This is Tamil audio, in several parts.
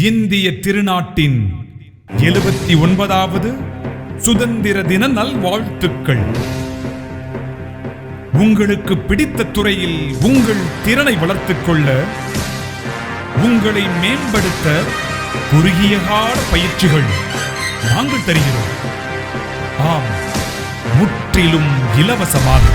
இந்திய திருநாட்டின் 79வது சுதந்திர தின நல்வாழ்த்துக்கள். உங்களுக்கு பிடித்த துறையில் உங்கள் திறனை வளர்த்துக் கொள்ள, உங்களை மேம்படுத்த குறுகிய கால பயிற்சிகள் நாங்கள் தருகிறோம். ஆம், முற்றிலும் இலவசமாக.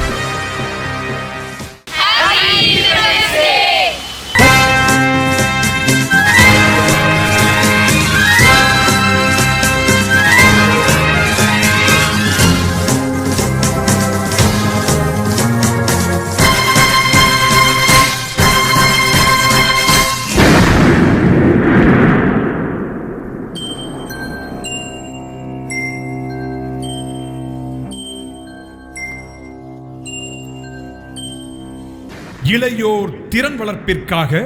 இளையோர் திறன் வளர்ப்பிற்காக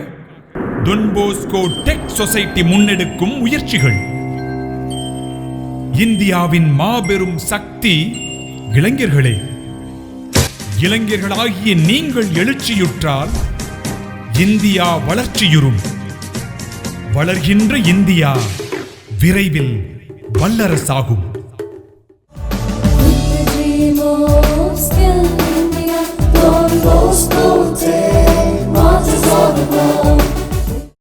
டொன் போஸ்கோ டெக் சொசைட்டி முன்னெடுக்கும் முயற்சிகள். இந்தியாவின் மாபெரும் சக்தி இளைஞர்களே. இளைஞர்களாகிய நீங்கள் எழுச்சியுற்றால் இந்தியா வளர்ச்சியுறும். வளர்கின்ற இந்தியா விரைவில் வல்லரசாகும்.